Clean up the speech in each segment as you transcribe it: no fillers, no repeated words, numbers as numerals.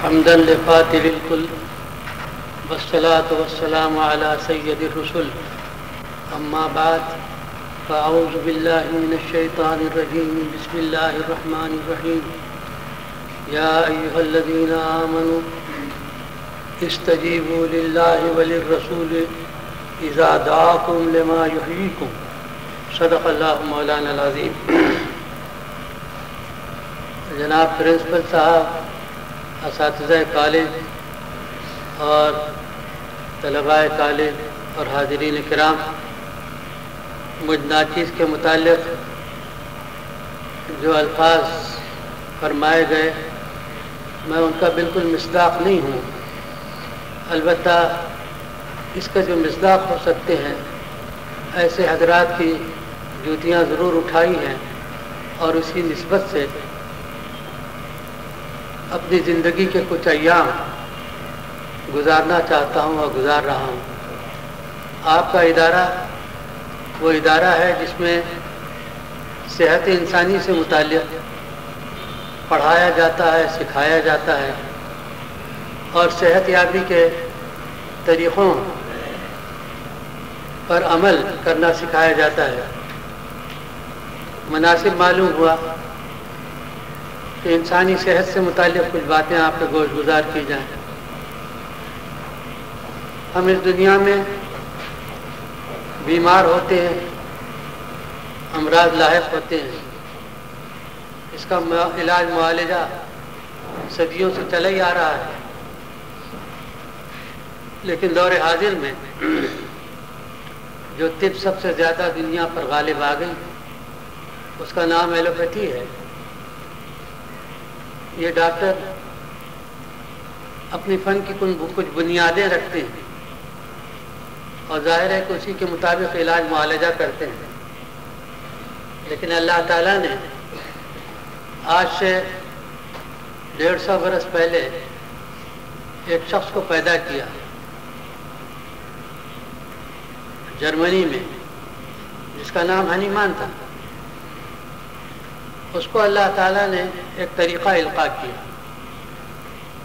حمدا لفاتر الكل والصلاة والسلام على سيد الرسل أما بعد فأعوذ بالله من الشيطان الرجيم بسم الله الرحمن الرحيم يا أيها الذين آمنوا استجيبوا لله وللرسول إذا دعاكم لما يحييكم صدق الله مولانا العظيم. جناب پرنسپل صاحب، اساتذہ کالج اور طلباء کالج اور حاضرین کرام، مجھ ناچیز کے متعلق جو الفاظ فرمائے گئے میں ان کا بالکل مصداق نہیں ہوں، البتہ اس کا جو مصداق ہو سکتے ہیں ایسے حضرات کی جوتیاں ضرور اٹھائی ہیں اور اسی نسبت سے اپنی زندگی کے کچھ ایام گزارنا چاہتا ہوں اور گزار رہا ہوں. آپ کا ادارہ وہ ادارہ ہے جس میں صحت انسانی سے متعلق پڑھایا جاتا ہے، سکھایا جاتا ہے اور صحت یابی کے طریقوں پر عمل کرنا سکھایا جاتا ہے. مناسب معلوم ہوا کہ انسانی صحت سے متعلق کچھ باتیں آپ کے گوش گزار کی جائیں. ہم اس دنیا میں بیمار ہوتے ہیں، امراض لاحق ہوتے ہیں، اس کا علاج معالجہ صدیوں سے چلا ہی آ رہا ہے. لیکن دور حاضر میں جو طب سب سے زیادہ دنیا پر غالب آ گئی اس کا نام ایلوپیتھی ہے. یہ ڈاکٹر اپنی فن کی کچھ بنیادیں رکھتے ہیں اور ظاہر ہے کہ اسی کے مطابق علاج معالجہ کرتے ہیں. لیکن اللہ تعالیٰ نے آج سے 150 برس پہلے ایک شخص کو پیدا کیا جرمنی میں، جس کا نام ہنیمان تھا. اس کو اللہ تعالیٰ نے ایک طریقہ القاء کیا.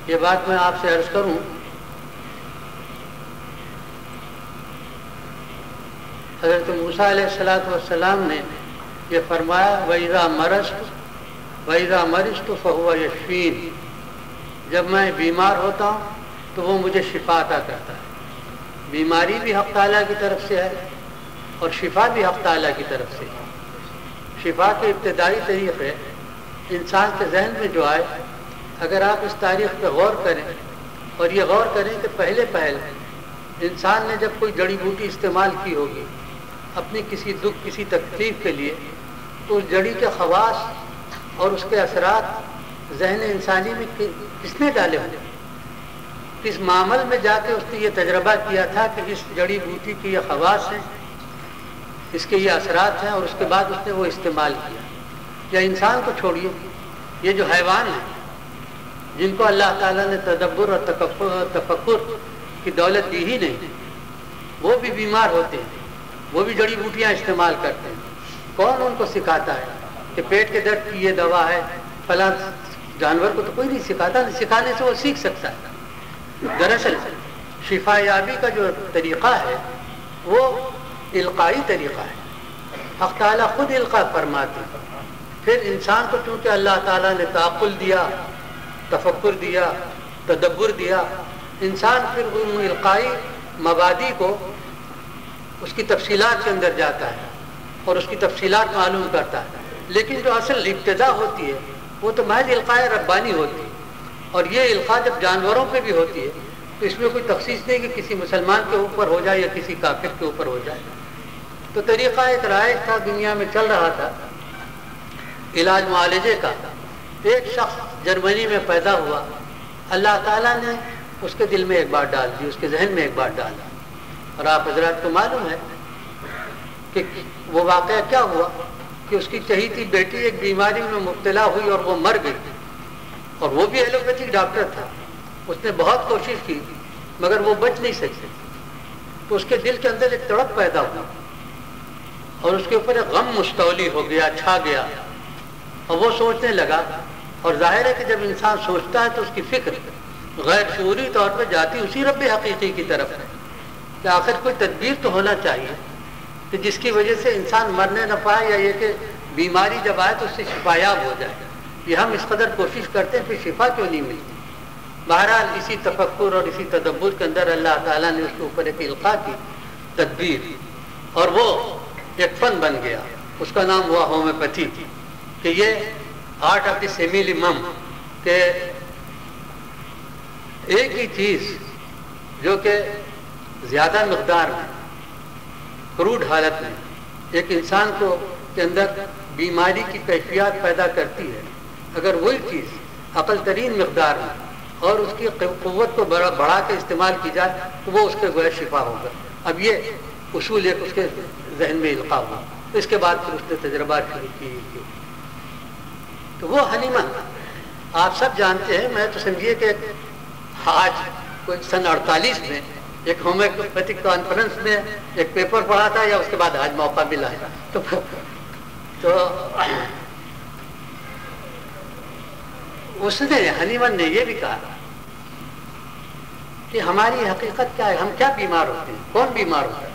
یہ بات میں آپ سے عرض کروں، حضرت موسیٰ علیہ السلام نے یہ فرمایا وَإِذَا مَرِضْتُ فَهُوَ يَشْفِينِ، جب میں بیمار ہوتا ہوں تو وہ مجھے شفا عطا کرتا ہے. بیماری بھی حق تعالیٰ کی طرف سے ہے اور شفا بھی حق تعالیٰ کی طرف سے ہے. شفا کے ابتدائی طریقے انسان کے ذہن میں جو آئے، اگر آپ اس تاریخ پہ غور کریں اور یہ غور کریں کہ پہلے انسان نے جب کوئی جڑی بوٹی استعمال کی ہوگی اپنی کسی دکھ کسی تکلیف کے لیے، تو اس جڑی کے خواص اور اس کے اثرات ذہن انسانی میں کس نے ڈالے ہوں؟ کس معامل میں جا کے اس نے یہ تجربہ کیا تھا کہ اس جڑی بوٹی کی یہ خواص ہیں، اس کے یہ اثرات ہیں، اور اس کے بعد اس نے وہ استعمال کیا. یا انسان کو چھوڑیے، یہ جو حیوان ہیں جن کو اللہ تعالیٰ نے تدبر اور تفکر کی دولت دی ہی نہیں، وہ بھی بیمار ہوتے ہیں، وہ بھی جڑی بوٹیاں استعمال کرتے ہیں. کون ان کو سکھاتا ہے کہ پیٹ کے درد کی یہ دوا ہے؟ فلاں جانور کو تو کوئی نہیں سکھاتا، سکھانے سے وہ سیکھ سکتا ہے. دراصل شفا یابی کا جو طریقہ ہے وہ القائی طریقہ ہے. حق تعالیٰ خود القاء فرماتے ہیں. پھر انسان کو چونکہ اللہ تعالیٰ نے تعقل دیا، تفکر دیا، تدبر دیا، انسان پھر ان القائی مبادی کو اس کی تفصیلات کے اندر جاتا ہے اور اس کی تفصیلات معلوم کرتا ہے. لیکن جو اصل ابتدا ہوتی ہے وہ تو محض القاء ربانی ہوتی ہے. اور یہ القاء جب جانوروں پہ بھی ہوتی ہے تو اس میں کوئی تخصیص نہیں کہ کسی مسلمان کے اوپر ہو جائے یا کسی کافر کے اوپر ہو جائے. تو طریقہ ایک رائج تھا، دنیا میں چل رہا تھا علاج معالجے کا. ایک شخص جرمنی میں پیدا ہوا، اللہ تعالیٰ نے اس کے دل میں ایک بات ڈال دی، اس کے ذہن میں ایک بات ڈال دی. اور آپ حضرات کو معلوم ہے کہ وہ واقعہ کیا ہوا کہ اس کی چہیتی بیٹی ایک بیماری میں مبتلا ہوئی اور وہ مر گئی. اور وہ بھی ایلوپیتھک ڈاکٹر تھا، اس نے بہت کوشش کی مگر وہ بچ نہیں سکتی. تو اس کے دل کے اندر ایک تڑپ پیدا ہوا اور اس کے اوپر ایک غم مستولی ہو گیا، چھا گیا. اور وہ سوچنے لگا، اور ظاہر ہے کہ جب انسان سوچتا ہے تو اس کی فکر غیر شعوری طور پہ جاتی اسی رب حقیقی کی طرف ہے کہ آخر کوئی تدبیر تو ہونا چاہیے کہ جس کی وجہ سے انسان مرنے نہ پائے، یا یہ کہ بیماری جب آئے تو اس سے شفا یاب ہو جائے۔ یہ ہم اس قدر کوشش کرتے ہیں پھر شفا کیوں نہیں ملتی؟ بہرحال اسی تفکر اور اسی تدبر کے اندر اللہ تعالیٰ نے اس کے اوپر ایک القاء کی تدبیر، اور وہ ایک فن بن گیا، اس کا نام ہوا ہومیوپیتھی، کہ یہ آرٹ آف دی سیمیلمم، کہ ایک ہی چیز جو کہ زیادہ مقدار میں کروڈ حالت میں ایک انسان کو کے اندر بیماری کی کیفیات پیدا کرتی ہے، اگر وہی چیز عقل ترین مقدار میں اور اس کی قوت کو بڑھا کے استعمال کی جائے تو وہ اس کے گویا شفا ہوگا۔ اب یہ اصول ایک اس کے ذہن میں القاء ہوا، اس کے بعد پھر اس نے تجربات شروع کی۔ تو وہ حلیمہ آپ سب جانتے ہیں، میں تو سمجھیے کہ آج کوئی سن 48 میں ایک ہومیوپیتھک کانفرنس میں ایک پیپر پڑھا تھا، یا اس کے بعد آج موقع ملا ہے، تو اس نے ہنیمن نے یہ بھی کہا کہ ہماری حقیقت کیا ہے، ہم کیا بیمار ہوتے ہیں، کون بیمار ہوتا ہے؟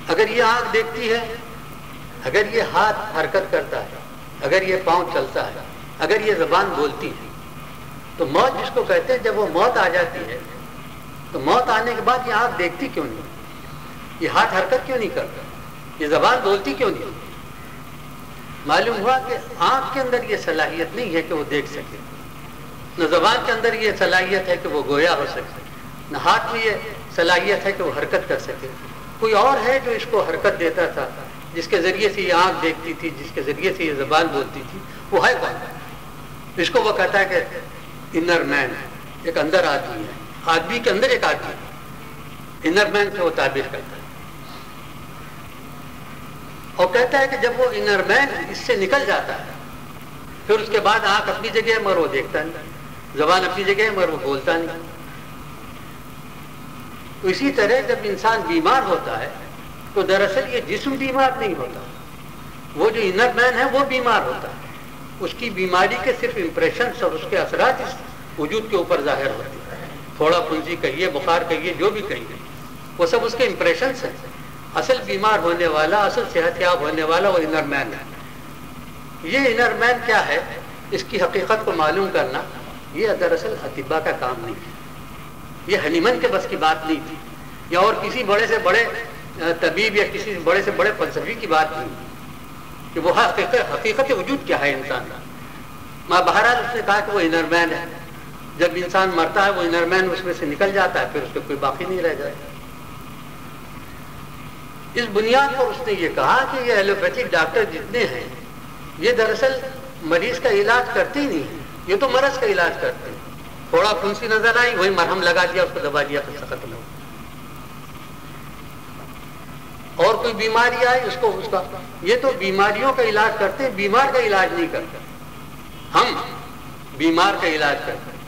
اگر یہ آنکھ دیکھتی ہے، اگر یہ ہاتھ حرکت کرتا ہے، اگر یہ پاؤں چلتا ہے، اگر یہ زبان بولتی ہے، تو موت جس کو کہتے ہیں، جب وہ موت آ جاتی ہے تو موت آنے کے بعد یہ آنکھ دیکھتی کیوں نہیں، یہ ہاتھ حرکت کیوں نہیں کرتا، یہ زبان بولتی کیوں نہیں؟ معلوم ہوا کہ آنکھ کے اندر یہ صلاحیت نہیں ہے کہ وہ دیکھ سکے، نہ زبان کے اندر یہ صلاحیت ہے کہ وہ گویا ہو سکے، نہ ہاتھ میں یہ صلاحیت ہے کہ وہ حرکت کر سکے۔ کوئی اور ہے جو اس کو حرکت دیتا تھا، جس کے ذریعے سے یہ آنکھ دیکھتی تھی، جس کے ذریعے سے یہ زبان بولتی تھی، وہ ہے کون؟ اس کو وہ کہتا ہے کہ انر مین، ایک اندر آدمی ہے، آدمی کے اندر ایک آدمی ہے، انر مین سے وہ تعبیر کرتا ہے، اور کہتا ہے کہ جب وہ انر مین اس سے نکل جاتا ہے پھر اس کے بعد آنکھ اپنی جگہ ہے مگر وہ دیکھتا نہیں، زبان اپنی جگہ ہے مگر وہ بولتا نہیں۔ تو اسی طرح جب انسان بیمار ہوتا ہے تو دراصل یہ جسم بیمار نہیں ہوتا، وہ جو انر مین ہے وہ بیمار ہوتا ہے، اس کی بیماری کے صرف امپریشنز اور اس کے اثرات اس وجود کے اوپر ظاہر ہوتے ہیں، تھوڑا پھنسی کہیے، بخار کہیے، جو بھی کہیے، وہ سب اس کے امپریشنز ہیں۔ اصل بیمار ہونے والا، اصل صحت یاب ہونے والا وہ انر مین ہے۔ یہ انر مین کیا ہے، اس کی حقیقت کو معلوم کرنا یہ دراصل اطباء کا کام نہیں ہے، یہ ہنیمن کے بس کی بات نہیں تھی، یا اور کسی بڑے سے بڑے طبیب یا کسی بڑے سے بڑے فلسفی کی بات نہیں کہ وہ حقیقت وجود کیا ہے انسان کا۔ ماں بہرحال اس نے کہا کہ وہ انر مین ہے، جب انسان مرتا ہے وہ انر مین اس میں سے نکل جاتا ہے، پھر اس کو کوئی باقی نہیں رہ جاتا۔ اس بنیاد پر اس نے یہ کہا کہ یہ ایلوپیتھک ڈاکٹر جتنے ہیں یہ دراصل مریض کا علاج کرتے ہی نہیں ہیں، یہ تو مرض کا علاج کرتے ہیں، تھوڑا پھنسی نظر آئی وہی مرہم لگا دیا، اس کو دبا دیا، پھر ختم ہو۔ اور کوئی بیماری آئی اس کا یہ تو بیماریوں کا علاج کرتے ہیں، بیمار کا علاج نہیں کرتے، ہم بیمار کا علاج کرتے ہیں۔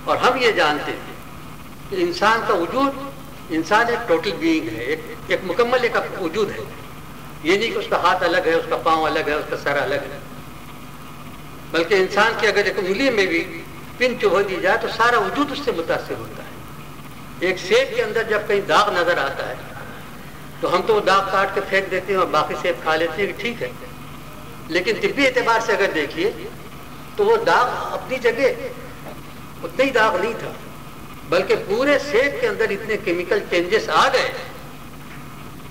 اور ہم یہ جانتے ہیں کہ انسان کا وجود، انسان ایک ٹوٹل بینگ ہے، ایک مکمل ایک وجود ہے، یہ نہیں کہ اس کا ہاتھ الگ ہے، اس کا پاؤں الگ ہے، اس کا سر الگ ہے، بلکہ انسان کی اگر ایک انگلی میں بھی پن چبھو دی جائے تو سارا وجود اس سے متاثر ہوتا ہے۔ ایک سیب کے اندر جب کہیں داغ نظر آتا ہے تو ہم تو وہ داغ کاٹ کے پھینک دیتے ہیں اور باقی سیب کھا لیتے ہیں کہ ٹھیک ہے، لیکن طبی اعتبار سے اگر دیکھیے تو وہ داغ اپنی جگہ اتنا ہی داغ نہیں تھا، بلکہ پورے سیب کے اندر اتنے کیمیکل چینجز آ گئے،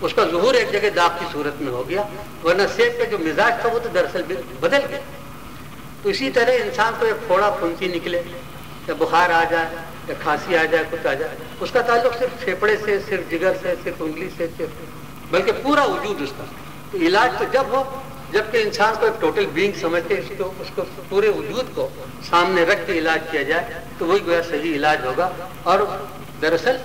اس کا ظہور ایک جگہ داغ کی صورت میں ہو گیا، ورنہ سیب کا جو مزاج تھا وہ تو دراصل بدل گیا۔ تو اسی طرح انسان کو ایک پھوڑا پھنسی نکلے یا بخار آ جائے یا کھانسی آ جائے، کچھ آ جائے، اس کا تعلق صرف پھیپڑے سے، صرف جگر سے، صرف انگلی سے، بلکہ پورا وجود اس کا۔ تو علاج تو جب ہو جبکہ انسان کو ایک ٹوٹل بینگ سمجھ کے اس کو پورے وجود کو سامنے رکھ کے علاج کیا جائے تو وہی گویا صحیح علاج ہوگا۔ اور دراصل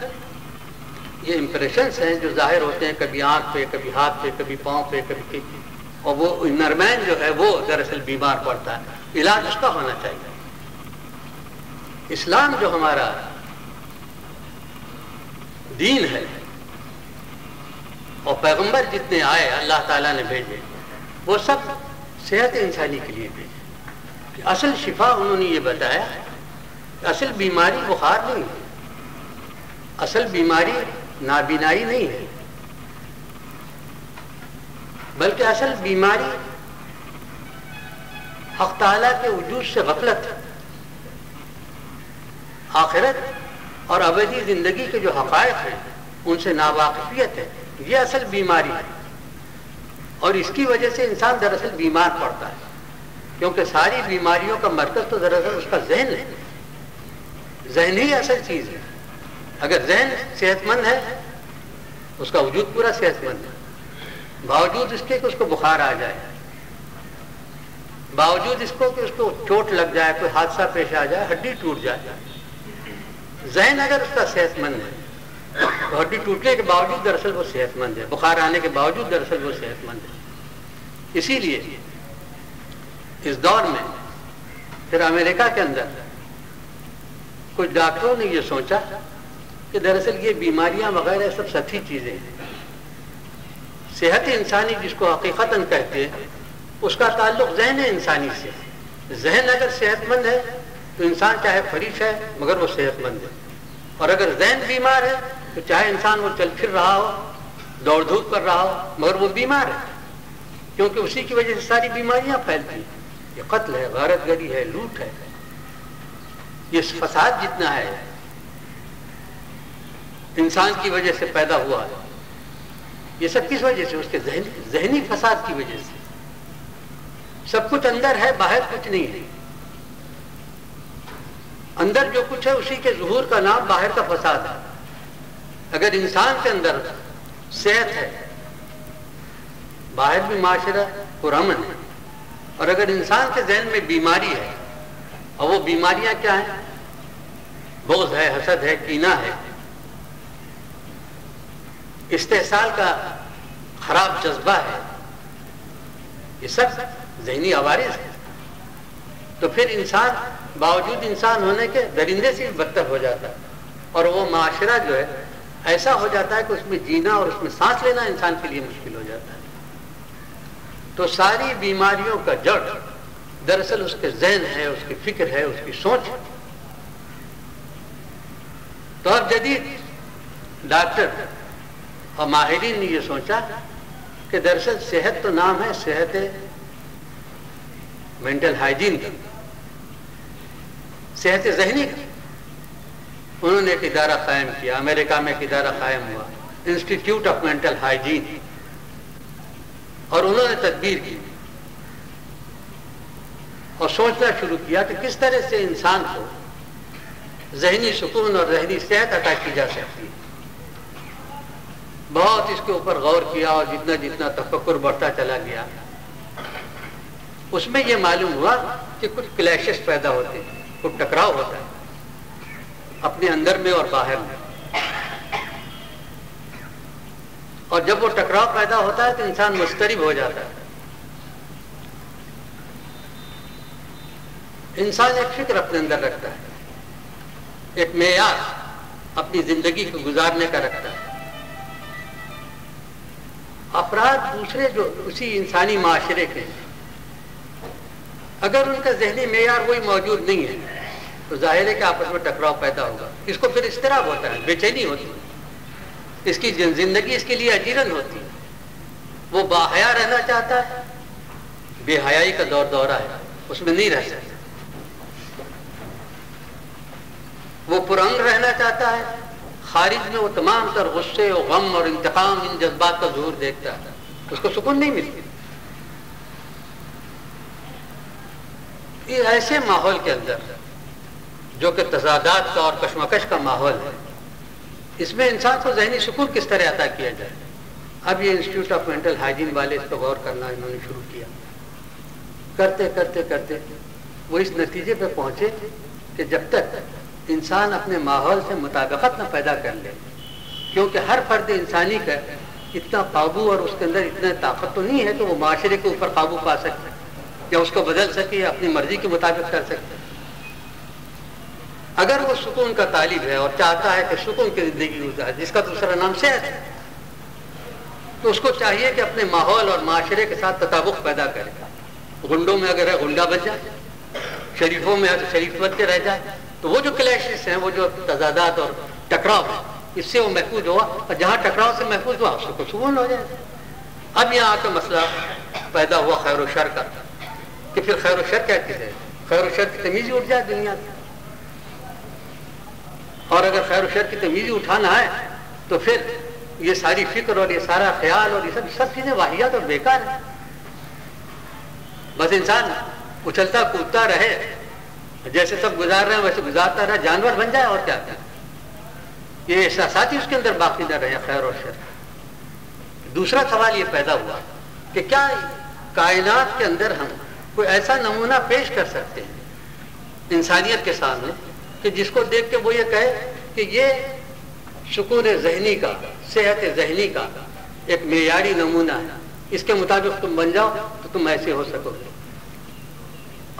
یہ امپریشنز ہیں جو ظاہر ہوتے ہیں کبھی آنکھ پہ، کبھی ہاتھ پہ، کبھی پاؤں پہ، کبھی، اور وہ انر مین جو ہے وہ دراصل بیمار پڑتا ہے، علاج اس کا ہونا چاہیے۔ اسلام جو ہمارا دین ہے اور پیغمبر جتنے آئے اللہ تعالیٰ نے بھیجے وہ سب صحت انسانی کے لیے بھیجے، کہ اصل شفا انہوں نے یہ بتایا کہ اصل بیماری بخار نہیں ہے، اصل بیماری نابینائی نہیں ہے، بلکہ اصل بیماری حق تعالیٰ کے وجود سے غفلت ہے، آخرت اور ابدی زندگی کے جو حقائق ہیں ان سے ناواقفیت ہے، یہ اصل بیماری ہے۔ اور اس کی وجہ سے انسان دراصل بیمار پڑتا ہے، کیونکہ ساری بیماریوں کا مرکز تو دراصل اس کا ذہن ہے، ذہن ہی اصل چیز ہے۔ اگر ذہن صحت مند ہے اس کا وجود پورا صحت مند ہے، باوجود اس کے کہ اس کو بخار آ جائے، باوجود اس کو کہ اس کو چوٹ لگ جائے، کوئی حادثہ پیش آ جائے، ہڈی ٹوٹ جائے، ذہن اگر اس کا صحت مند ہے تو ہڈی ٹوٹنے کے باوجود دراصل وہ صحت مند ہے، بخار آنے کے باوجود دراصل وہ صحت مند ہے۔ اسی لیے اس دور میں پھر امریکہ کے اندر کچھ ڈاکٹروں نے یہ سوچا کہ دراصل یہ بیماریاں وغیرہ سب سطحی چیزیں ہیں، صحت انسانی جس کو حقیقتاً کہتے ہیں اس کا تعلق ذہن انسانی سے، ذہن اگر صحت مند ہے تو انسان چاہے فریش ہے مگر وہ صحت مند ہے، اور اگر ذہن بیمار ہے تو چاہے انسان وہ چل پھر رہا ہو، دوڑ دھوپ کر رہا ہو، مگر وہ بیمار ہے، کیونکہ اسی کی وجہ سے ساری بیماریاں پھیلتی ہیں۔ یہ قتل ہے، غارت گری ہے، لوٹ ہے، یہ فساد جتنا ہے انسان کی وجہ سے پیدا ہوا ہے، یہ سب کس وجہ سے؟ اس کے ذہنی فساد کی وجہ سے۔ سب کچھ اندر ہے، باہر کچھ نہیں ہے، اندر جو کچھ ہے اسی کے ظہور کا نام باہر کا فساد ہے۔ اگر انسان کے اندر صحت ہے، باہر بھی معاشرہ پرامن ہے، اور اگر انسان کے ذہن میں بیماری ہے، اور وہ بیماریاں کیا ہیں؟ بغض ہے، حسد ہے، کینہ ہے، استحصال کا خراب جذبہ ہے، یہ سب ذہنی عوارض ہے، تو پھر انسان باوجود انسان ہونے کے درندے سے بھی بدتر ہو جاتا ہے، اور وہ معاشرہ جو ہے ایسا ہو جاتا ہے کہ اس میں جینا اور اس میں سانس لینا انسان کے لیے مشکل ہو جاتا ہے۔ تو ساری بیماریوں کا جڑ دراصل اس کے ذہن ہے، اس کی فکر ہے، اس کی سوچ ہے۔ تو اب جدید ڈاکٹر اور ماہرین نے یہ سوچا کہ دراصل صحت تو نام ہے، صحت ہے مینٹل ہائیجین کا، صحت ذہنی کا۔ انہوں نے ایک ادارہ قائم کیا، امریکہ میں ایک ادارہ قائم ہوا، انسٹیٹیوٹ آف مینٹل ہائیجین، اور انہوں نے تدبیر کی اور سوچنا شروع کیا کہ کس طرح سے انسان کو ذہنی سکون اور ذہنی صحت عطا کی جا سکتی ہے۔ بہت اس کے اوپر غور کیا، اور جتنا جتنا تفکر بڑھتا چلا گیا اس میں یہ معلوم ہوا کہ کچھ کلیشز پیدا ہوتے ہیں، کچھ ٹکراؤ ہوتا ہے اپنے اندر میں اور باہر میں، اور جب وہ ٹکراؤ پیدا ہوتا ہے تو انسان مضطرب ہو جاتا ہے۔ انسان ایک فکر اپنے اندر رکھتا ہے، ایک معیار اپنی زندگی کو گزارنے کا رکھتا ہے۔ افراد دوسرے جو اسی انسانی معاشرے کے ہیں، اگر ان کا ذہنی معیار وہی موجود نہیں ہے تو ظاہر ہے کہ آپس میں ٹکراؤ پیدا ہوگا، اس کو پھر اضطراب ہوتا ہے، بے چینی ہوتی ہے، اس کی زندگی اس کے لیے اجیرن ہوتی ہے۔ وہ باحیا رہنا چاہتا ہے، بے حیائی کا دور دورہ ہے، اس میں نہیں رہ سکتا۔ وہ پرامن رہنا چاہتا ہے، خارج میں وہ تمام تر غصے و غم اور انتقام، ان جذبات کا ظہور دیکھتا ہے، اس کو سکون نہیں ملتی۔ یہ ایسے ماحول کے اندر جو کہ تضادات کا اور کشمکش کا ماحول ہے، اس میں انسان کو ذہنی سکون کس طرح عطا کیا جائے؟ اب یہ انسٹیٹیوٹ آف مینٹل ہائیجین والے اس پر غور کرنا انہوں نے شروع کیا۔ کرتے کرتے کرتے وہ اس نتیجے پہ پہنچے کہ جب تک انسان اپنے ماحول سے مطابقت نہ پیدا کر لے، کیونکہ ہر فرد انسانی کا اتنا قابو اور اس کے اندر اتنا طاقت تو نہیں ہے کہ وہ معاشرے کے اوپر قابو پا سکے یا اس کو بدل سکے یا اپنی مرضی کے مطابق کر سکے۔ اگر وہ سکون کا طالب ہے اور چاہتا ہے کہ سکون کی زندگی گزارے، جس کا دوسرا نام صحت ہے، تو اس کو چاہیے کہ اپنے ماحول اور معاشرے کے ساتھ تطابق پیدا کرے۔ گنڈوں میں اگر ہے گنڈا بن جائے، شریفوں میں شریف بن کے رہ جائے. تو وہ جو کلیشز ہیں، وہ جو تضادات اور ٹکراؤ ہے، اس سے وہ محفوظ ہوا، اور جہاں ٹکراؤ سے محفوظ ہوا اس کو سکون ہو جائے. اب یہاں کا مسئلہ پیدا ہوا خیر و شر کا، کہ پھر خیر و شر کہتے ہیں، خیر و شر کی تمیز ہی اٹھ جائے دنیا میں. اور اگر خیر و شر کی تمیز ہی اٹھانا ہے تو پھر یہ ساری فکر اور یہ سارا خیال اور یہ سب چیزیں واہیات اور بیکار ہیں. بس انسان اچھلتا کودتا رہے، جیسے سب گزار رہے ہیں ویسے گزارتا رہے، جانور بن جائے، اور کیا. یہ احساسات ہی اس کے اندر باقی نہ رہے خیر اور شر. دوسرا سوال یہ پیدا ہوا کہ کیا کائنات کے اندر ہم کوئی ایسا نمونہ پیش کر سکتے ہیں انسانیت کے سامنے کہ جس کو دیکھ کے وہ یہ کہے کہ یہ سکون ذہنی کا، صحت ذہنی کا ایک معیاری نمونہ ہے، اس کے مطابق تم بن جاؤ تو تم ایسے ہو سکو گے.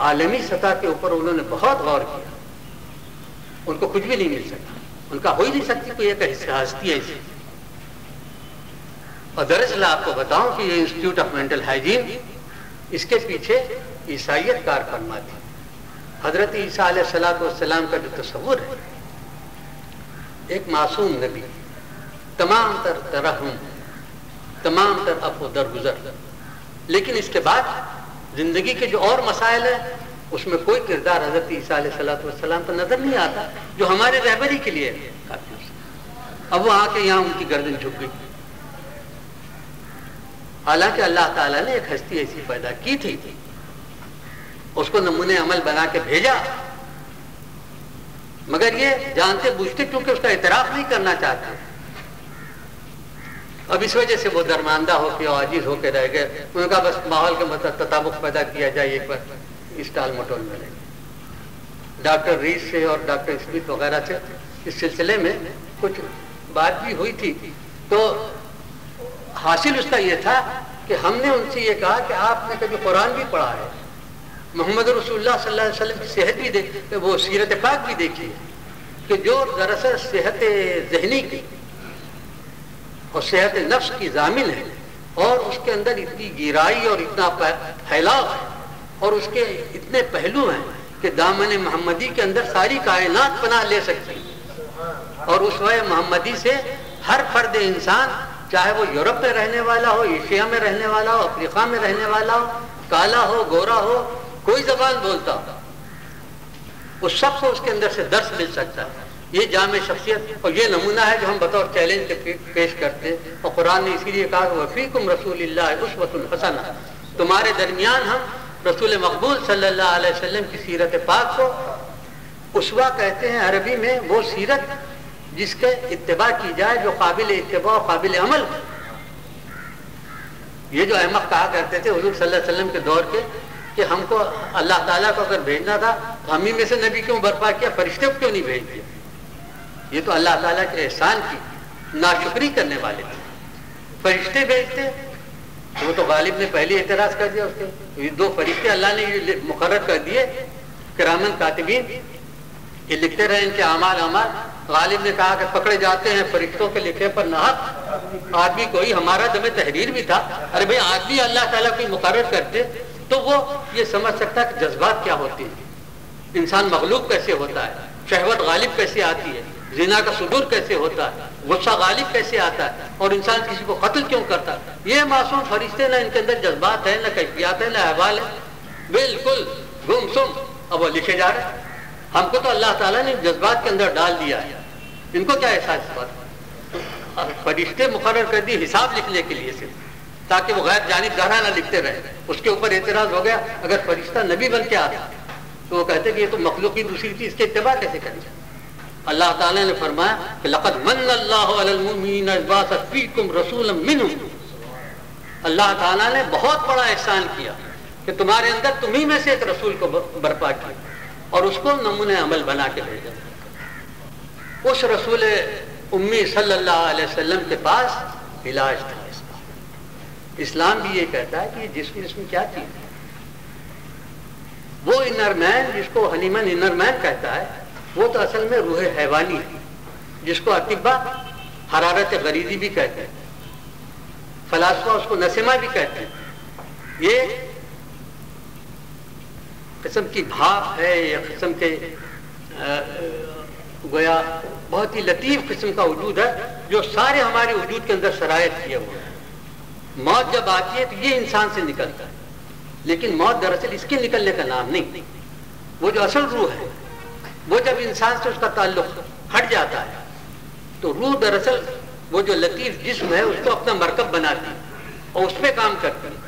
عالمی سطح کے اوپر انہوں نے بہت غور کیا، ان کو کچھ بھی نہیں مل سکا، ان کا ہو ہی نہیں سکتی کوئی ایک ہستی ایسی. اور دراصل آپ کو بتاؤں کہ یہ انسٹیٹیوٹ آف مینٹل ہائیجین، اس کے پیچھے عیسائیت کار فرما تھی. حضرت عیسیٰ علیہ السلام کا جو تصور ہے، ایک معصوم نبی، تمام تر ترحم، تمام تر عفو درگزر، لیکن اس کے بعد زندگی کے جو اور مسائل ہیں اس میں کوئی کردار حضرت عیسیٰ علیہ السلام کو نظر نہیں آتا جو ہمارے رہبری کے لیے کافی ہو سکتا. اب وہ آ کے یہاں ان کی گردن جھک گئی. حالانکہ اللہ تعالیٰ نے ایک ہستی ایسی پیدا کی تھی، اس کو نمونے عمل بنا کے بھیجا، مگر یہ جانتے بوجھتے کیونکہ اس کا اعتراف نہیں کرنا چاہتے. اب اس وجہ سے وہ درماندہ ہو کے عاجز ہو کے رہ گئے. انہوں نے کہا بس ماحول کے مطابق تطابق پیدا کیا جائے، ایک بار اس ٹال مٹول میں رہے. ڈاکٹر ریس سے اور ڈاکٹر اسمتھ وغیرہ سے اس سلسلے میں کچھ بات بھی ہوئی تھی. تو حاصل اس کا یہ تھا کہ ہم نے ان سے یہ کہا کہ آپ نے کبھی قرآن بھی پڑھا ہے، محمد رسول اللہ صلی اللہ علیہ وسلم کی صحت بھی دیکھی، وہ سیرت پاک بھی دیکھی ہے کہ جو دراصل صحت ذہنی کی اور صحت نفس کی ضامن ہے، اور اس کے اندر اتنی گہرائی اور اتنا پھیلاؤ ہے، اور اس کے اتنے پہلو ہیں کہ دامن محمدی کے اندر ساری کائنات پناہ لے سکتی ہے. اور اس وجہ محمدی سے ہر فرد انسان، چاہے وہ یورپ میں رہنے والا ہو، ایشیا میں رہنے والا ہو، افریقہ میں رہنے والا ہو، کالا ہو، گورا ہو، کوئی زبان بولتا ہو، اس سب کو اس کے اندر سے درس مل سکتا ہے. یہ جامع شخصیت اور یہ نمونہ ہے جو ہم بطور چیلنج کے پیش کرتے ہیں. اور قرآن نے اسی لیے کہا کہ وَفِيكُمْ رَسُولِ اللَّهِ أُسْوَةٌ حَسَنَةٌ، تمہارے درمیان ہم رسول مقبول صلی اللہ علیہ وسلم کی سیرت پاک کو اسوہ کہتے ہیں عربی میں، وہ سیرت جس کے اتباع کی جائے، جو قابل اتباع و قابل عمل. یہ جو احمق کہا کرتے تھے حضور صلی اللہ علیہ وسلم کے دور کے کہ ہم کو اللہ تعالیٰ کو اگر بھیجنا تھا تو ہم ہی میں سے نبی کیوں برپا کیا، فرشتے کو کیوں نہیں بھیج دیا. یہ تو اللہ تعالیٰ کے احسان کی ناشکری کرنے والے تھے. فرشتے بھیجتے تو وہ تو غالب نے پہلے اعتراض کر دیا. اس کے یہ دو فرشتے اللہ نے یہ مقرر کر دیے، کرامن کاتبین، یہ لکھتے رہے ان کے اعمال. غالب نے کہا کہ پکڑے جاتے ہیں فرشتوں کے لکھے پر ناحق. آدمی کوئی ہمارا دم تحریر بھی تھا. ارے بھائی آدمی اللہ تعالیٰ کو مقرر کرتے تو وہ یہ سمجھ سکتا کہ جذبات کیا ہوتے ہیں، انسان مغلوب کیسے ہوتا ہے، شہوت غالب کیسے آتی ہے، زنا کا صدور کیسے ہوتا ہے، غصہ غالب کیسے آتا ہے، اور انسان کسی کو قتل کیوں کرتا ہے. یہ معصوم فرشتے، نہ ان کے اندر جذبات ہیں، نہ کیفیات ہیں، نہ احوال ہیں، بالکل گم سم. اب وہ لکھے جا رہے ہیں. ہم کو تو اللہ تعالیٰ نے جذبات کے اندر ڈال دیا ہے، ان کو کیا احساس ہوا؟ فرشتے مقرر کر دی حساب لکھنے کے لیے صرف، تاکہ وہ غیر جانبدارانہ نہ لکھتے رہے. اس کے اوپر اعتراض ہو گیا اگر فرشتہ نبی بن کے آتا تو وہ کہتے کہ یہ تو مخلوق کی دوسری تھی، اس کے اتباع کیسے کریں. اللہ تعالیٰ نے فرمایا کہ لقد من اللہ علی المؤمنین اذ بعث فیکم رسولا منہم. اللہ تعالیٰ نے بہت بڑا احسان کیا کہ تمہارے اندر تمہیں میں سے ایک رسول کو برپا کیا اور اس کو نمونہ عمل بنا کے بھیجا. اس رسول امی صلی اللہ علیہ وسلم کے پاس علاج تھا اس کا. اسلام بھی یہ کہتا ہے کہ یہ جسم کیا چیز ہے. وہ انر مین جس کو حلیمن انر مین کہتا ہے، وہ تو اصل میں روح حیوانی ہے، جس کو اطباء حرارت غریزی بھی کہتے ہیں، فلاسفہ اس کو نسمہ بھی کہتے ہیں. یہ قسم کی بھاپ ہے، ایک قسم کے گویا بہت ہی لطیف قسم کا وجود ہے جو سارے ہمارے وجود کے اندر شرائط کیے ہوئے ہیں۔ موت جب آتی ہے تو یہ انسان سے نکلتا ہے، لیکن موت دراصل اس کے نکلنے کا نام نہیں، وہ جو اصل روح ہے وہ جب انسان سے اس کا تعلق ہٹ جاتا ہے تو روح دراصل وہ جو لطیف جسم ہے اس کو اپنا مرکب بناتی ہے اور اس پہ کام کرتی ہے۔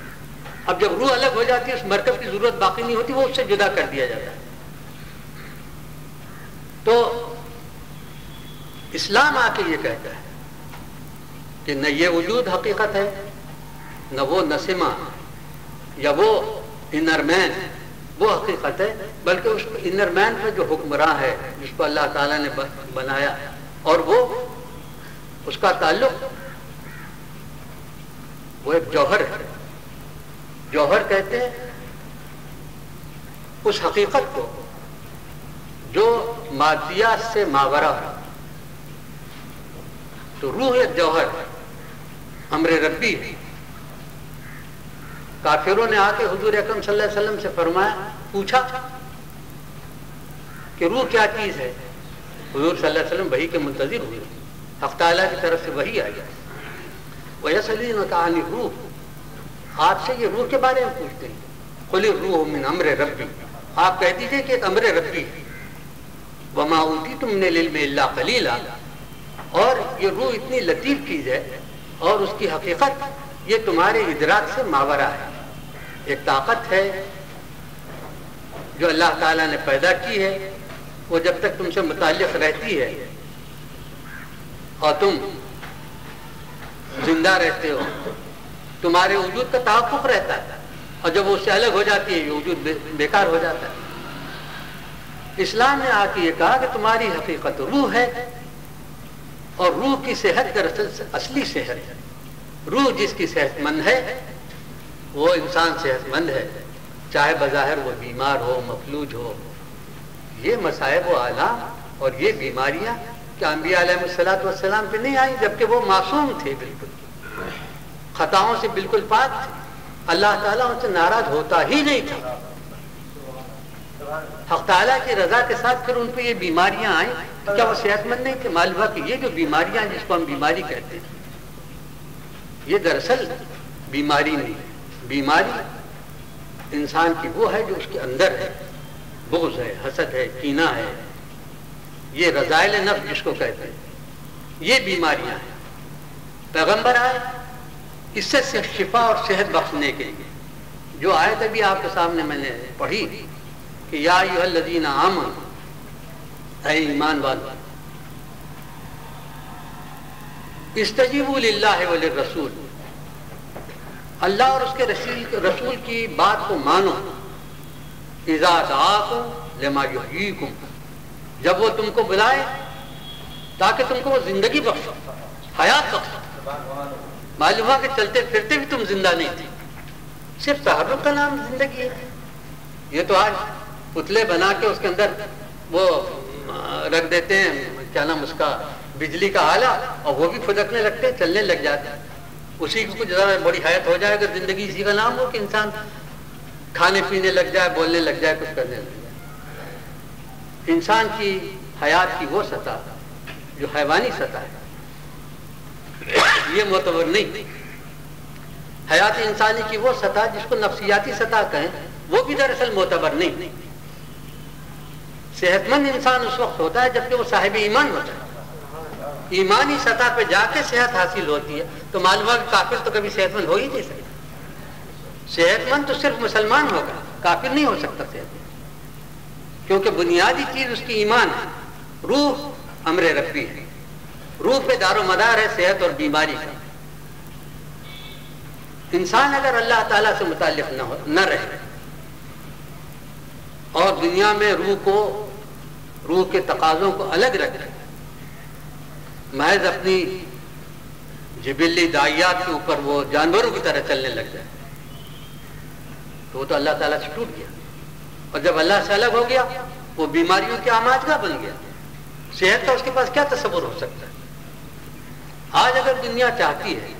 اب جب روح الگ ہو جاتی ہے اس مرکب کی ضرورت باقی نہیں ہوتی، وہ اس سے جدا کر دیا جاتا ہے۔ تو اسلام آ کے یہ کہتا ہے کہ نہ یہ وجود حقیقت ہے، نہ وہ نسمہ یا وہ انر مین وہ حقیقت ہے، بلکہ اس انر مین پہ جو حکمراں ہے جس کو اللہ تعالیٰ نے بنایا، اور وہ اس کا تعلق وہ ایک جوہر ہے۔ جوہر کہتے ہیں اس حقیقت کو جو مادیات سے ماورا ہے۔ تو روح ایک جوہر ہے، امر ربی ہے۔ کافروں نے آ کے حضور اکرم صلی اللہ علیہ وسلم سے فرمایا، پوچھا کہ روح کیا چیز ہے؟ حضور صلی اللہ علیہ وسلم وحی کے منتظر ہوئے، حق تعالیٰ کی طرف سے وحی آئی ہے۔ وَيَسْأَلُونَكَ عَنِ الرُّوحِ، آپ سے یہ روح کے بارے میں پوچھتے ہیں۔ قُلِ الرُّوحُ مِنْ أَمْرِ رَبِّي، آپ کہہ دیجئے کہ ایک امر ربی ہے۔ وَمَا أُوتِيتُم مِّنَ الْعِلْمِ إِلَّا قَلِيلًا، اور یہ روح اتنی لطیف چیز ہے اور اس کی حقیقت یہ تمہارے ادراک سے ماورا ہے۔ ایک طاقت ہے جو اللہ تعالیٰ نے پیدا کی ہے، وہ جب تک تم سے متعلق رہتی ہے اور تم زندہ رہتے ہو تمہارے وجود کا تحقق رہتا ہے، اور جب وہ اس سے الگ ہو جاتی ہے یہ وجود بیکار ہو جاتا ہے۔ اسلام نے آ کے یہ کہا کہ تمہاری حقیقت روح ہے، اور روح کی صحت دراصل اصلی صحت ہے۔ روح جس کی صحت مند ہے وہ انسان صحت مند ہے، چاہے بظاہر وہ بیمار ہو، مفلوج ہو۔ یہ مصائب و آلام اور یہ بیماریاں کہ انبیاء علیہ السلام پہ نہیں آئیں، جبکہ وہ معصوم تھے، بالکل خطاؤں سے بالکل پاک تھے، اللہ تعالیٰ ان سے ناراض ہوتا ہی نہیں تھا۔ حق تعالیٰ کی رضا کے ساتھ پھر ان پہ یہ بیماریاں آئیں، کیا وہ صحت مند نہیں تھے؟ معلوم ہوا کہ یہ جو بیماریاں جس کو ہم بیماری کہتے ہیں یہ دراصل بیماری نہیں، بیماری انسان کی وہ ہے جو اس کے اندر ہے، بغض ہے، حسد ہے، کینہ ہے، یہ رذائل نفس جس کو کہتے ہیں، یہ بیماریاں ہیں۔ پیغمبر آئے اس سے شفا اور صحت بخشنے کے لیے، جو آیت ابھی آپ کے سامنے میں نے پڑھی کہ یا ایھا الذین آمنوا، اے ایمان والو، استجیبوا للہ وللرسول، اللہ اور اس کے رسول کی بات کو مانو، اذا دعاکم لما یحییکم، جب وہ تم کو بلائے تاکہ تم کو وہ زندگی بخشو، حیات بخشو۔ معلوم ہوا کہ چلتے پھرتے بھی تم زندہ نہیں تھے، صرف تحرک کا نام زندگی ہے۔ یہ تو آج پتلے بنا کے اس کے اندر وہ رکھ دیتے ہیں، کیا نام اس کا، بجلی کا آلہ، اور وہ بھی پھدکنے لگتے ہیں، چلنے لگ جاتے ہیں۔ اسی کو کچھ ذرا بڑی حیات ہو جائے اگر زندگی اسی کا نام ہو کہ انسان کھانے پینے لگ جائے، بولنے لگ جائے، کچھ کرنے لگ جائے۔ انسان کی حیات کی وہ سطح جو حیوانی سطح ہے یہ معتبر نہیں۔ حیات انسانی کی وہ سطح جس کو نفسیاتی سطح کہیں وہ بھی دراصل معتبر نہیں۔ صحت مند انسان اس وقت ہوتا ہے جبکہ وہ صاحب ایمان ہوتا ہے، ایمانی سطح پہ جا کے صحت حاصل ہوتی ہے۔ تو معلوم ہے کہ کافر تو کبھی صحت مند ہو ہی نہیں سکتا، صحت مند تو صرف مسلمان ہوگا، کافر نہیں ہو سکتا صحت مند، کیونکہ بنیادی چیز اس کی ایمان ہے۔ روح امر ربی ہے، روح پہ دار و مدار ہے صحت اور بیماری کا۔ انسان اگر اللہ تعالیٰ سے متعلق نہ رہے اور دنیا میں روح کے تقاضوں کو الگ رکھے، محض اپنی جبلی داعیات کے اوپر وہ جانوروں کی طرح چلنے لگ جائے تو وہ تو اللہ تعالیٰ سے ٹوٹ گیا، اور جب اللہ سے الگ ہو گیا وہ بیماریوں کی آماجگاہ بن گیا۔ صحت کا اس کے پاس کیا تصور ہو سکتا ہے؟ آج اگر دنیا چاہتی ہے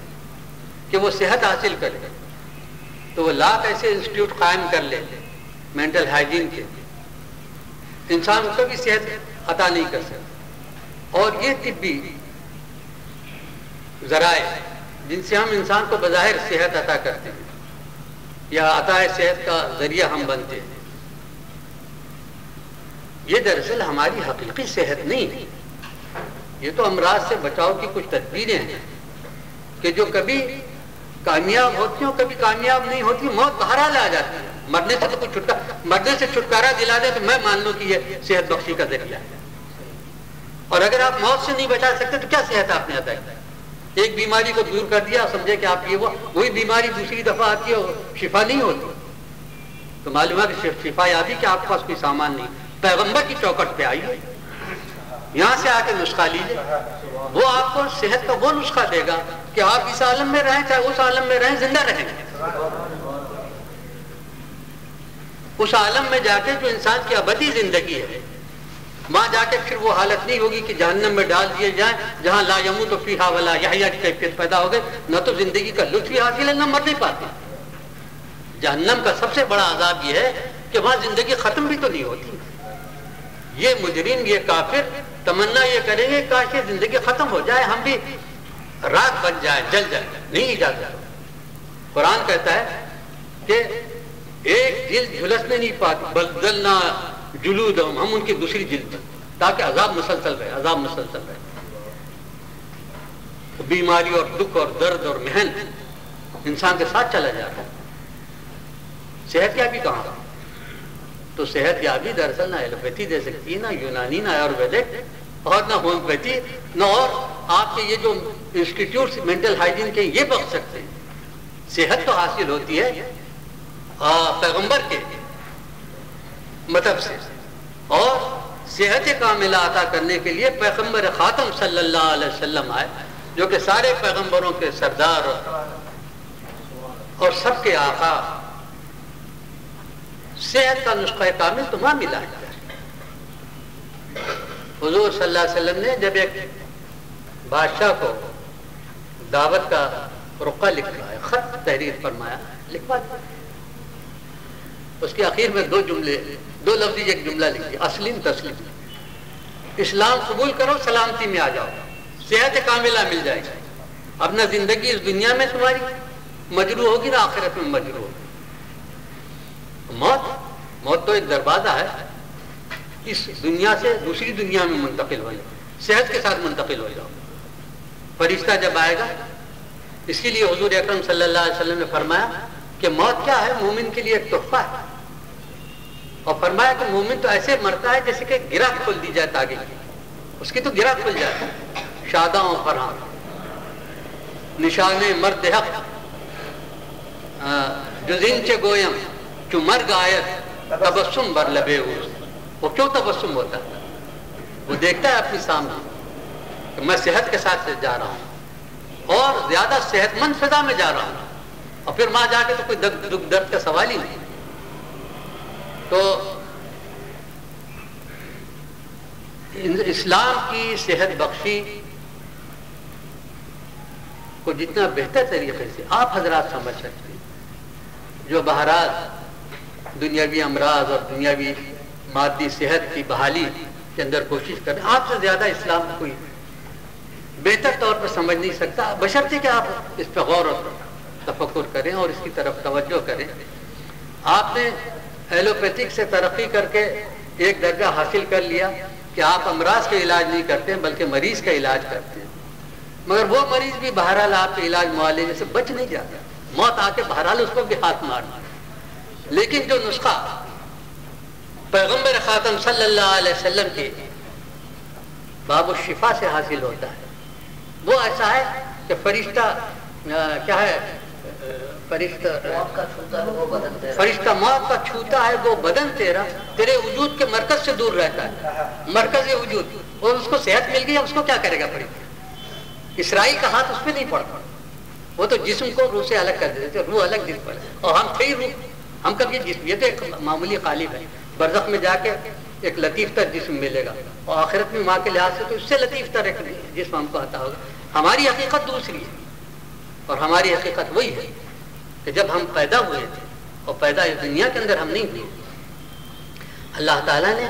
کہ وہ صحت حاصل کرے تو وہ لاکھ ایسے انسٹیٹیوٹ قائم کر لے مینٹل ہائیجین کے انسان کو کبھی صحت عطا نہیں کر سکتا. اور یہ طبی ذرائع جن سے ہم انسان کو بظاہر صحت عطا کرتے ہیں یا عطا صحت کا ذریعہ ہم بنتے ہیں، یہ دراصل ہماری حقیقی صحت نہیں ہے. یہ تو امراض سے بچاؤ کی کچھ تدبیریں ہیں کہ جو کبھی کامیاب ہوتی ہیں اور کبھی کامیاب نہیں ہوتی. موت بہرحال آ جاتی ہے. مرنے سے تو کچھ مرنے سے چھٹکارا دلا دے تو میں مان لوں کہ یہ صحت بخشی کا ذریعہ ہے. اور اگر آپ موت سے نہیں بچا سکتے تو کیا صحت آپ نے عطا کی؟ ایک بیماری کو دور کر دیا، سمجھے کہ آپ یہ وہی بیماری دوسری دفعہ آتی ہے اور شفا نہیں ہوتی. تو معلوم ہے کہ شفا یابی کہ آپ کے پاس کوئی سامان نہیں. پیغمبر کی چوکٹ پہ آئیے، یہاں سے آ کے نسخہ لیجیے. وہ آپ کو صحت کا وہ نسخہ دے گا کہ آپ اس عالم میں رہیں چاہے اس عالم میں رہیں، زندہ رہیں گے. اس عالم میں جا کے جو انسان کی ابدی زندگی ہے، وہاں جا کے پھر وہ حالت نہیں ہوگی کہ جہنم میں ڈال دیے جائیں جہاں لا یموت فیہا ولا یحییٰ کی کیفیت پیدا ہو گئے. نہ تو زندگی کا لطف حاصل ہے، نہ مر نہیں پاتے. جہنم کا سب سے بڑا عذاب یہ ہے کہ وہاں زندگی ختم بھی تو نہیں ہوتی. یہ مجرم، یہ کافر تمنا یہ کریں گے کاش یہ زندگی ختم ہو جائے، ہم بھی راکھ بن جائے، جل جائے. نہیں اجازت. قرآن کہتا ہے کہ ایک جلد جھلسنے نہیں پاتی، بدلنا جلودہم، ہم ان کی دوسری جلد پر، تاکہ عذاب مسلسل رہے، عذاب مسلسل رہے. بیماری اور دکھ اور درد اور محن انسان کے ساتھ چلا جاتا ہے. صحت یابی کہاں؟ تو صحت یابی دراصل نہ ایلوپیتھی دے سکتی ہے، نہ یونانی، نہ آیورویدک، اور نہ ہومیوپیتھی، نہ اور آپ کے یہ جو انسٹیٹیوٹس مینٹل ہائیجین کے یہ بخش سکتے ہیں. صحت تو حاصل ہوتی ہے پیغمبر کے مطلب سے، اور صحت کاملہ عطا کرنے کے لیے پیغمبر خاتم صلی اللہ علیہ وسلم آئے، جو کہ سارے پیغمبروں کے سردار اور سب کے آقا. صحت کا نسخہ کامل تو وہاں ملا ہے. حضور صلی اللہ علیہ وسلم نے جب ایک بادشاہ کو دعوت کا رقعہ لکھا ہے، خط تحریر فرمایا، لکھوا دیا. اس کے آخر میں دو لفظ ایک جملہ لکھی، اسلم تسلیم. اسلام قبول کرو، سلامتی میں آ جاؤ، صحت کاملہ مل جائے گی. اب نہ زندگی اس دنیا میں تمہاری مجروح ہوگی، نہ آخرت میں مجروح ہوگی. موت تو ایک دروازہ ہے اس دنیا سے دوسری دنیا میں منتقل ہو جاؤ، صحت کے ساتھ منتقل ہو جاؤ. فرشتہ جب آئے گا، اس کے لیے حضور اکرم صلی اللہ علیہ وسلم نے فرمایا کہ موت کیا ہے؟ مومن کے لیے ایک تحفہ ہے. اور فرمایا کہ مومن تو ایسے مرتا ہے جیسے کہ گرہ کھول دی جائے تاگے کی، اس کی تو گرہ کھل جاتی. شاداں و فرحاں نشان مرد حق جزین چے گویم چو مرگ آیت تبسم بر لبے ہو. وہ کیوں تبسم ہوتا ہے؟ وہ دیکھتا ہے اپنی سامنے کہ میں صحت کے ساتھ جا رہا ہوں اور زیادہ صحت مند فضا میں جا رہا ہوں، اور پھر وہاں جا کے تو کوئی دکھ درد کا سوال ہی نہیں. تو اسلام کی صحت بخشی کو جتنا بہتر طریقے سے آپ حضرات سمجھ سکتے ہیں، جو بہرحال دنیاوی امراض اور دنیاوی مادی صحت کی بحالی کے اندر کوشش کریں، آپ سے زیادہ اسلام کو کوئی بہتر طور پر سمجھ نہیں سکتا، بشرطے کہ آپ اس پہ غور و تفکر کریں اور اس کی طرف توجہ کریں. آپ نے ایلوپیتھک سے ترقی کر کے ایک درجہ حاصل کر لیا کہ آپ امراض کا علاج نہیں کرتے بلکہ مریض کا علاج کرتے ہیں، مگر وہ مریض بھی بہرحال آپ کے علاج معالجے سے بچ نہیں جاتا. موت آ کے بہرحال اس کو بھی ہاتھ مارنا. لیکن جو نسخہ پیغمبر خاتم صلی اللہ علیہ وسلم کے باب الشفا سے حاصل ہوتا ہے، وہ ایسا ہے کہ فرشتہ کیا ہے، فرشتہ موت کا چھوتا ہے وہ بدن تیرا، تیرے وجود کے مرکز سے دور رہتا ہے، مرکز وجود. اور اس کو صحت مل گئی، اس کو کیا کرے گا فرشتہ؟ اسرائیل کا ہاتھ اس پہ نہیں پڑتا، وہ تو جسم کو روح سے الگ کر دیتے تھے، روح الگ جسم پر، اور ہم تھے روح، ہم کب یہ جسم، یہ تو ایک معمولی قالب ہے. برزخ میں جا کے ایک لطیف تر جسم ملے گا، اور آخرت میں ماں کے لحاظ سے تو اس سے لطیف تر ایک جسم ہم کو عطا ہوگا. ہماری حقیقت دوسری ہے، اور ہماری حقیقت وہی ہے کہ جب ہم پیدا ہوئے تھے، اور پیدا اس دنیا کے اندر ہم نہیں ہوئے، اللہ تعالیٰ نے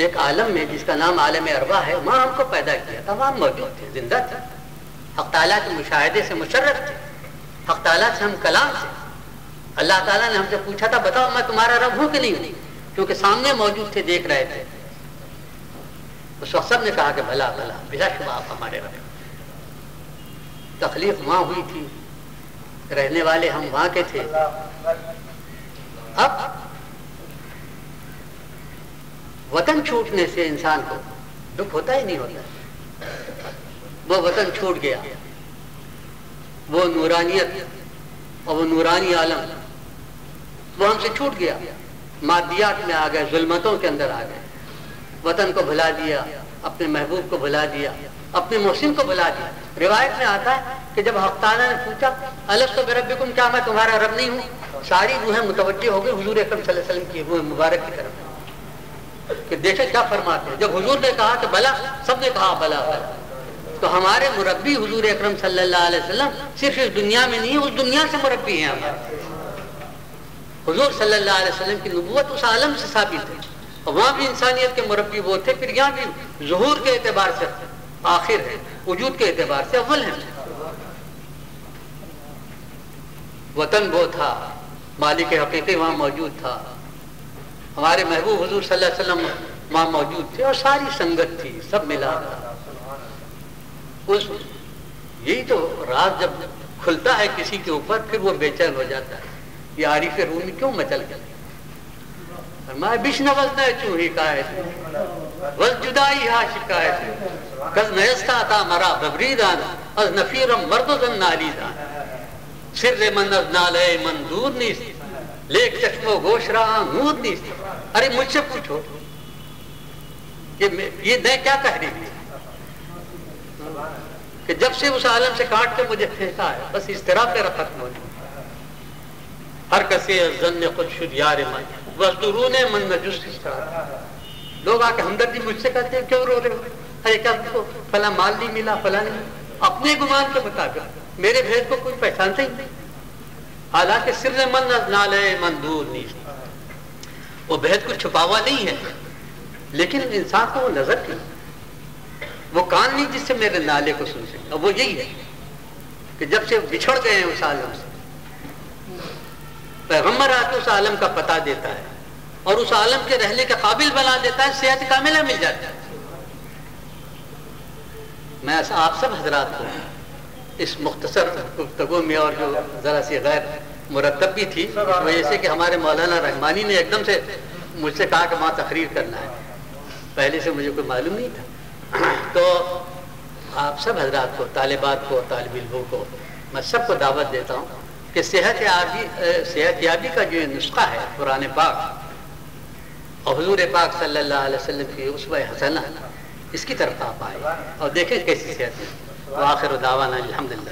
ایک عالم میں جس کا نام عالم ارواح ہے وہاں ہم کو پیدا کیا تھا، وہاں موجود تھے، زندہ تھے، حق تعالیٰ کے مشاہدے سے مشرف تھے، حق تعالیٰ سے ہم کلام سے۔ اللہ تعالیٰ نے ہم سے پوچھا تھا بتاؤ میں تمہارا رب ہوں کہ نہیں ہوں، کیونکہ سامنے موجود تھے، دیکھ رہے تھے۔ اس وقت سب نے کہا کہ بھلا بھلا، بلا شبہ آپ ہمارے رب۔ تخلیق وہاں ہوئی تھی، رہنے والے ہم وہاں کے تھے۔ اب وطن چھوٹنے سے انسان کو دکھ ہوتا ہی نہیں ہوتا، وہ وطن چھوٹ گیا، وہ نورانیت اور وہ نورانی عالم وہ ہم سے چھوٹ گیا، مادیات میں آ گئے، ظلمتوں کے اندر آ گئے، وطن کو بھلا دیا، اپنے محبوب کو بھلا دیا، اپنے محسن کو بھلا دیا۔ روایت میں آتا ہے کہ جب حق تعالیٰ نے پوچھا الستو بربکم، کیا میں تمہارا رب نہیں ہوں، ساری روحیں متوجہ ہو گئی حضور اکرم صلی اللہ علیہ وسلم کی روح مبارک کی طرف کہ دیکھیں کیا فرماتے ہیں۔ جب حضور نے کہا کہ بلا، سب نے کہا بلا بلا۔ تو ہمارے مربی حضور اکرم صلی اللہ علیہ وسلم صرف اس دنیا میں نہیں، اس دنیا سے مربی ہیں ہمارے۔ حضور صلی اللہ علیہ وسلم کی نبوت اس عالم سے ثابت ہے، اور وہاں بھی انسانیت کے مربی وہ تھے، پھر یہاں بھی ظہور کے اعتبار سے آخر ہے، وجود کے اعتبار سے اول ہے۔ وطن وہ تھا، مالک حقیقی وہاں موجود تھا، ہمارے محبوب حضور صلی اللہ علیہ وسلم وہاں موجود تھے، اور ساری سنگت تھی، سب ملا تھا۔ یہی تو راز جب کھلتا ہے کسی کے اوپر پھر وہ بے چین ہو جاتا ہے۔ یہ عارف رومی کیوں مچل گیا؟ فرمایا بشنوزنہ چوں حکایت والجدائی ہا شکایت کز نیستا تا مرا ببریدان از نفیرم مردزن نالیدان سر من از نالے من دور نیست لیک چشم و گوش رہا نور نیست۔ ارے مجھ سے پوچھو یہ میں کیا کہہ رہی تھی کہ جب سے اس عالم سے کاٹ کے مجھے پھینکا ہے، بس اضطراب میرا ختم ہو گیا۔ ہر کسی ظن خود شد یار من وزدرون من نجس استرار۔ لوگ آ کے ہمدردی مجھ سے کہتے ہیں کیوں رو رہے ہو، ارے کیا تم کو فلاں مال نہیں ملا، فلاں نہیں ملا، اپنے گمان کے مطابق میرے بھید کو کوئی پہچانتا ہی نہیں۔ حالانکہ سر من نالے من دور نہیں، وہ بھید کو چھپا ہوا نہیں ہے، لیکن انسان کو وہ نظر کی، وہ کان نہیں جس سے میرے نالے کو سن سکے۔ اور وہ یہی ہے کہ جب سے بچھڑ گئے ہیں اس عالم سے، پیغمبر آ کے اس عالم کا پتہ دیتا ہے اور اس عالم کے رہنے کے قابل بنا دیتا ہے، صحت کاملہ مل جاتا ہے۔ میں آپ سب حضرات کو اس مختصر گفتگو میں، اور جو ذرا سی غیر مرتب بھی تھی اس وجہ سے کہ ہمارے مولانا رحمانی نے ایک دم سے مجھ سے کہا کہ وہاں تقریر کرنا ہے، پہلے سے مجھے کوئی معلوم نہیں تھا، تو آپ سب حضرات کو، طالبات کو، طالب علموں کو، میں سب کو دعوت دیتا ہوں کہ صحت یابی کا جو نسخہ ہے قرآن پاک اور حضور پاک صلی اللہ علیہ وسلم کی اسوہ حسنہ، اس کی طرف آپ آئے اور دیکھیں کیسی صحت ہے۔ وآخر دعوانا الحمدللہ۔